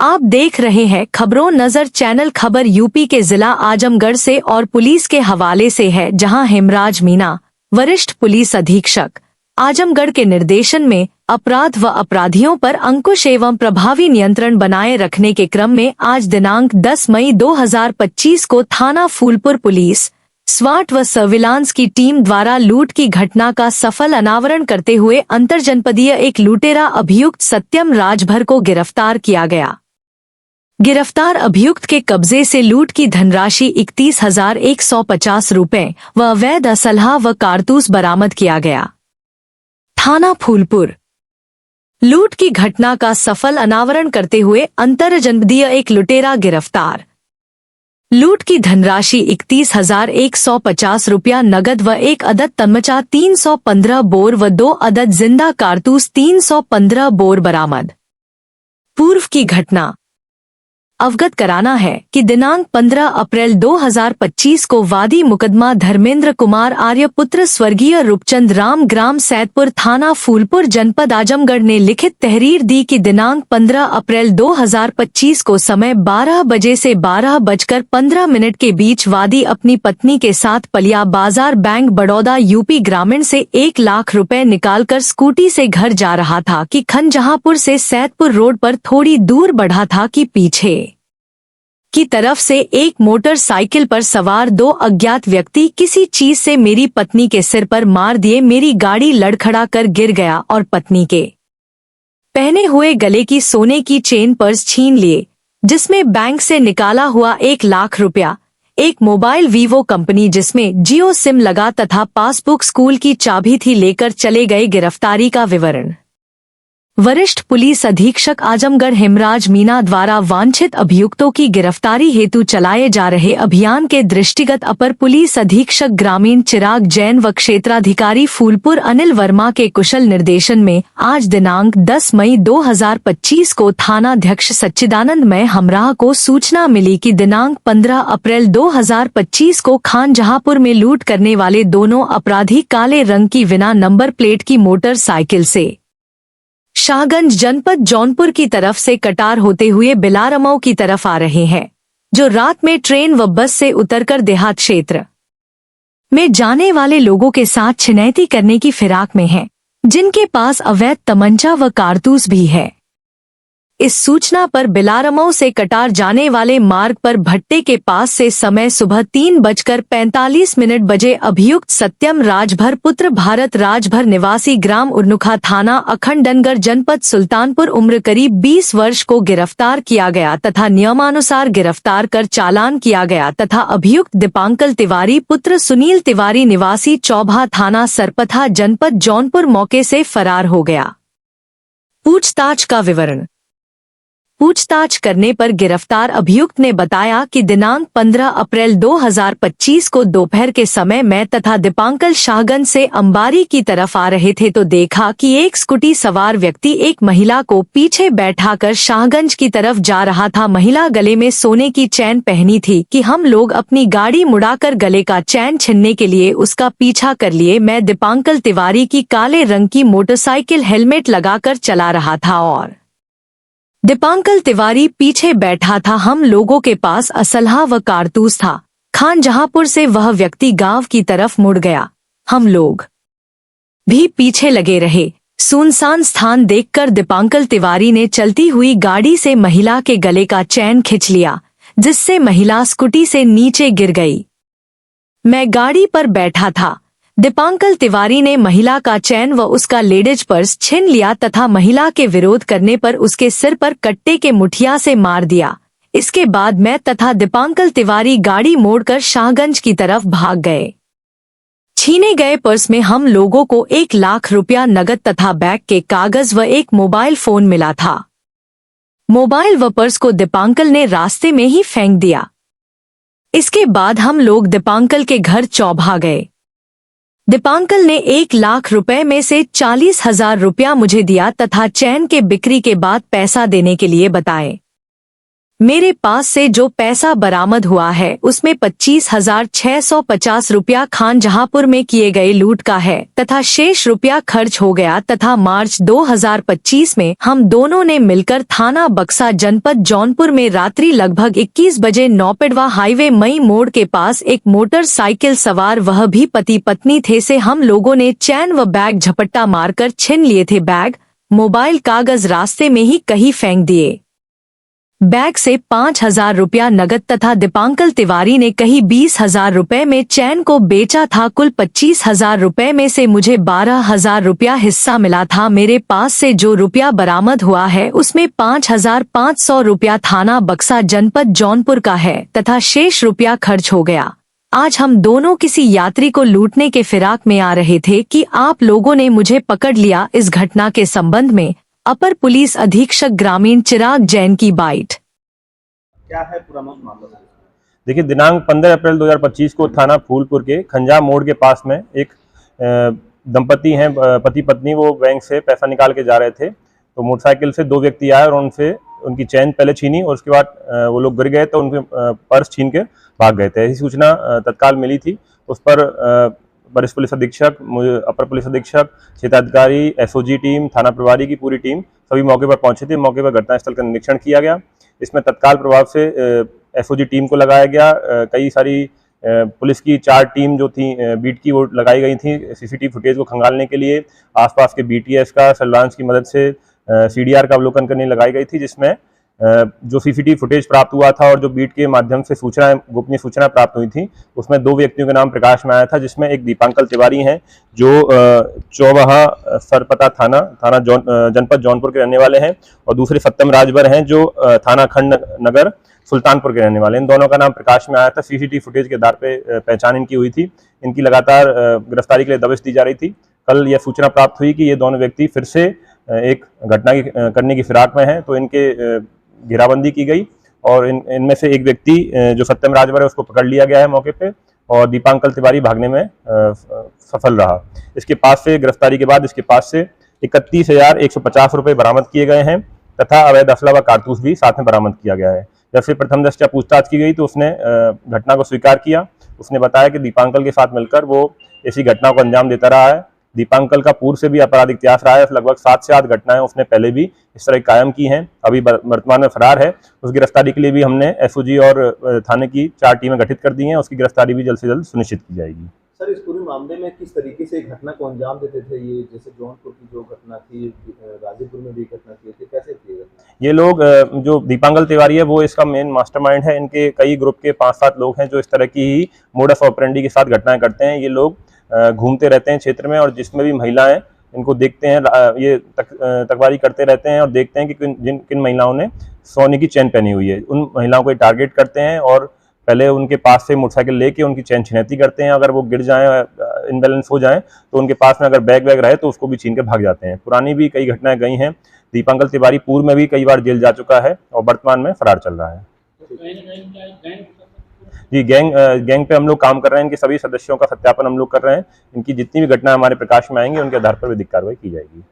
आप देख रहे हैं खबरों नजर चैनल। खबर यूपी के जिला आजमगढ़ से और पुलिस के हवाले से है, जहां हेमराज मीना, वरिष्ठ पुलिस अधीक्षक, आजमगढ़ के निर्देशन में अपराध व अपराधियों पर अंकुश एवं प्रभावी नियंत्रण बनाए रखने के क्रम में आज दिनांक 10 मई 2025 को थाना फूलपुर पुलिस, स्वाट व सर्विलांस की टीम द्वारा लूट की घटना का सफल अनावरण करते हुए अंतरजनपदीय एक लुटेरा अभियुक्त सत्यम राजभर को गिरफ्तार किया गया। गिरफ्तार अभियुक्त के कब्जे से लूट की धनराशि 31,150 रुपए व अवैध असलहा व कारतूस बरामद किया गया। थाना फूलपुर लूट की घटना का सफल अनावरण करते हुए अंतरजनपदीय एक लुटेरा गिरफ्तार। लूट की धनराशि 31,150 रुपया नगद व एक अदद तमंचा 315 बोर व 2 अदद जिंदा कारतूस 315 बोर बरामद। पूर्व की घटना अवगत कराना है कि दिनांक 15 अप्रैल 2025 को वादी मुकदमा धर्मेंद्र कुमार आर्य पुत्र स्वर्गीय रूपचंद राम ग्राम सैदपुर थाना फूलपुर जनपद आजमगढ़ ने लिखित तहरीर दी कि दिनांक 15 अप्रैल 2025 को समय 12 बजे से 12:15 के बीच वादी अपनी पत्नी के साथ पलिया बाजार बैंक बड़ौदा यूपी ग्रामीण से 1 लाख रुपए निकालकर स्कूटी से घर जा रहा था कि खनजहांपुर से सैदपुर रोड पर थोड़ी दूर बढ़ा था कि पीछे की तरफ से एक मोटरसाइकिल पर सवार 2 अज्ञात व्यक्ति किसी चीज से मेरी पत्नी के सिर पर मार दिए। मेरी गाड़ी लड़खड़ा कर गिर गया और पत्नी के पहने हुए गले की सोने की चेन पर्स छीन लिए, जिसमें बैंक से निकाला हुआ 1 लाख रुपया, एक मोबाइल वीवो कंपनी जिसमें जियो सिम लगा तथा पासबुक स्कूल की चाबी थी लेकर चले गए। गिरफ्तारी का विवरण वरिष्ठ पुलिस अधीक्षक आजमगढ़ हेमराज मीना द्वारा वांछित अभियुक्तों की गिरफ्तारी हेतु चलाए जा रहे अभियान के दृष्टिगत अपर पुलिस अधीक्षक ग्रामीण चिराग जैन व क्षेत्राधिकारी फूलपुर अनिल वर्मा के कुशल निर्देशन में आज दिनांक 10 मई 2025 को थानाध्यक्ष सच्चिदानंदमय हमराह को सूचना मिली कि दिनांक 15 अप्रैल 2025 को खानजहांपुर में लूट करने वाले दोनों अपराधी काले रंग की बिना नंबर प्लेट की मोटरसाइकिल से शाहगंज जनपद जौनपुर की तरफ से कटार होते हुए बिलारमऊ की तरफ आ रहे हैं, जो रात में ट्रेन व बस से उतरकर देहात क्षेत्र में जाने वाले लोगों के साथ छिनैती करने की फिराक में हैं, जिनके पास अवैध तमंचा व कारतूस भी है। इस सूचना पर बिलारमऊ से कटार जाने वाले मार्ग पर भट्टे के पास से समय सुबह 3:45 बजे अभियुक्त सत्यम राजभर पुत्र भारत राजभर निवासी ग्राम उर्नुखा थाना अखंडनगर जनपद सुल्तानपुर उम्र करीब 20 वर्ष को गिरफ्तार किया गया तथा नियमानुसार गिरफ्तार कर चालान किया गया तथा अभियुक्त दीपांकर तिवारी पुत्र सुनील तिवारी निवासी चौभा थाना सरपथा जनपद जौनपुर मौके से फरार हो गया। पूछताछ का विवरण पूछताछ करने पर गिरफ्तार अभियुक्त ने बताया कि दिनांक 15 अप्रैल 2025 को दोपहर के समय मैं तथा दीपांकर शाहगंज से अंबारी की तरफ आ रहे थे तो देखा कि एक स्कूटी सवार व्यक्ति एक महिला को पीछे बैठाकर शाहगंज की तरफ जा रहा था। महिला गले में सोने की चैन पहनी थी कि हम लोग अपनी गाड़ी मुड़ाकर गले का चैन छीनने के लिए उसका पीछा कर लिए। मैं दीपांकर तिवारी की काले रंग की मोटरसाइकिल हेलमेट लगाकर चला रहा था और दीपांकर तिवारी पीछे बैठा था। हम लोगों के पास असलहा व कारतूस था। खानजहांपुर से वह व्यक्ति गांव की तरफ मुड़ गया। हम लोग भी पीछे लगे रहे। सुनसान स्थान देखकर दीपांकर तिवारी ने चलती हुई गाड़ी से महिला के गले का चैन खींच लिया, जिससे महिला स्कूटी से नीचे गिर गई। मैं गाड़ी पर बैठा था। दीपांकर तिवारी ने महिला का चैन व उसका लेडीज पर्स छीन लिया तथा महिला के विरोध करने पर उसके सिर पर कट्टे के मुठिया से मार दिया। इसके बाद मैं तथा दीपांकर तिवारी गाड़ी मोड़कर शाहगंज की तरफ भाग गए। छीने गए पर्स में हम लोगों को 1 लाख रुपया नगद तथा बैग के कागज व एक मोबाइल फोन मिला था। मोबाइल व पर्स को दीपांकर ने रास्ते में ही फेंक दिया। इसके बाद हम लोग दीपांकर के घर चौभा गए। दीपांकर ने 1 लाख रुपए में से 40,000 रुपया मुझे दिया तथा चैन के बिक्री के बाद पैसा देने के लिए बताए। मेरे पास से जो पैसा बरामद हुआ है उसमें 25,650 रुपया खानजहांपुर में किए गए लूट का है तथा शेष रुपया खर्च हो गया तथा मार्च 2025 में हम दोनों ने मिलकर थाना बक्सा जनपद जौनपुर में रात्रि लगभग 21 बजे नौपेड़वा हाईवे मई मोड़ के पास एक मोटरसाइकिल सवार वह भी पति पत्नी थे से हम लोगों ने चैन व बैग झपट्टा मारकर छीन लिए थे। बैग, मोबाइल, कागज रास्ते में ही कहीं फेंक दिए। बैग से 5,000 रुपया नगद तथा दीपांकर तिवारी ने कहीं 20,000 रुपए में चैन को बेचा था। कुल 25,000 रुपए में से मुझे 12,000 रुपया हिस्सा मिला था। मेरे पास से जो रुपया बरामद हुआ है उसमें 5,500 रुपया थाना बक्सा जनपद जौनपुर का है तथा शेष रुपया खर्च हो गया। आज हम दोनों किसी यात्री को लूटने के फिराक में आ रहे थे कि आप लोगों ने मुझे पकड़ लिया। इस घटना के संबंध में अपर पुलिस अधीक्षक ग्रामीण चिराग जैन की बाइट। क्या है पूरा मामला? देखिए, दिनांक 15 अप्रैल 2025 को थाना फूलपुर के खंजा मोड़ के पास में एक दंपति हैं, पति पत्नी, वो बैंक से पैसा निकाल के जा रहे थे तो मोटरसाइकिल से दो व्यक्ति आए और उनसे उनकी चैन पहले छीनी और उसके बाद वो लोग गिर गए तो उनके पर्स छीन के भाग गए थे। ऐसी सूचना तत्काल मिली थी। उस पर वरिष्ठ पुलिस अधीक्षक, अपर पुलिस अधीक्षक, क्षेत्राधिकारी, एसओजी टीम, थाना प्रभारी की पूरी टीम सभी मौके पर पहुंचे थे। मौके पर घटनास्थल का निरीक्षण किया गया। इसमें तत्काल प्रभाव से एसओजी टीम को लगाया गया। कई सारी पुलिस की 4 टीम जो थी बीट की वो लगाई गई थी सीसीटीवी फुटेज को खंगालने के लिए। आसपास के बीटीएस का सर्विलांस की मदद से सीडीआर का अवलोकन करने लगाई गई थी, जिसमें जो सीसीटीवी फुटेज प्राप्त हुआ था और जो बीट के माध्यम से गोपनीय सूचना प्राप्त हुई थी उसमें 2 व्यक्तियों के नाम प्रकाश में आया था, जिसमें एक दीपांकर तिवारी हैं जो चौबहा सरपता थाना जनपद जौनपुर के रहने वाले हैं और दूसरे सत्यम राजभर हैं जो थाना खंड नगर सुल्तानपुर के रहने वाले। इन दोनों का नाम प्रकाश में आया था। सीसीटीवी फुटेज के आधार पर पहचान इनकी हुई थी। इनकी लगातार गिरफ्तारी के लिए दबिश दी जा रही थी। कल यह सूचना प्राप्त हुई कि ये दोनों व्यक्ति फिर से एक घटना करने की फिराक में हैं, तो इनके घेराबंदी की गई और इनमें से एक व्यक्ति जो सत्यम राजभर है उसको पकड़ लिया गया है मौके पे और दीपांकर तिवारी भागने में सफल रहा। इसके पास से गिरफ्तारी के बाद इसके पास से 31,150 रुपये बरामद किए गए हैं तथा अवैध असला व कारतूस भी साथ में बरामद किया गया है। जब से प्रथम दृष्टया पूछताछ की गई तो उसने घटना को स्वीकार किया। उसने बताया कि दीपांकर के साथ मिलकर वो ऐसी घटनाओं को अंजाम देता रहा है। दीपांकर का पूर्व से भी आपराधिक इतिहास रहा है। लगभग 7 से 8 घटनाएं उसने पहले भी इस तरह कायम की हैं। अभी वर्तमान में फरार है। उस गिरफ्तारी के लिए भी हमने एसओजी और थाने की 4 टीमें गठित कर दी हैं। उसकी गिरफ्तारी भी जल्द से जल्द सुनिश्चित की जाएगी। सर, इस पूरे मामले में किस तरीके से घटना को अंजाम देते थे ये? जैसे जौनपुर की जो घटना थी, गाजीपुर में भी घटना की थी, कैसे थी घटना? ये लोग जो दीपांकर तिवारी है वो इसका मेन मास्टरमाइंड है। इनके कई ग्रुप के 5-7 लोग हैं जो इस तरह की ही मोडस ऑपरेंडी के साथ घटनाएं करते हैं। ये लोग घूमते रहते हैं क्षेत्र में और जिसमें भी महिलाएं इनको देखते हैं ये तकवारी करते रहते हैं और देखते हैं कि किन महिलाओं ने सोने की चैन पहनी हुई है। उन महिलाओं को टारगेट करते हैं और पहले उनके पास से मोटरसाइकिल लेके उनकी चैन छिनैती करते हैं। अगर वो गिर जाएं, इनबैलेंस हो जाएं तो उनके पास में अगर बैग रहे तो उसको भी छीन के भाग जाते हैं। पुरानी भी कई घटनाएं गई हैं। दीपांकर तिवारी पूर्व में भी कई बार जेल जा चुका है और वर्तमान में फरार चल रहा है। जी, गैंग पे हम लोग काम कर रहे हैं। इनके सभी सदस्यों का सत्यापन हम लोग कर रहे हैं। इनकी जितनी भी घटना हमारे प्रकाश में आएंगी उनके आधार पर विधिक कार्रवाई की जाएगी।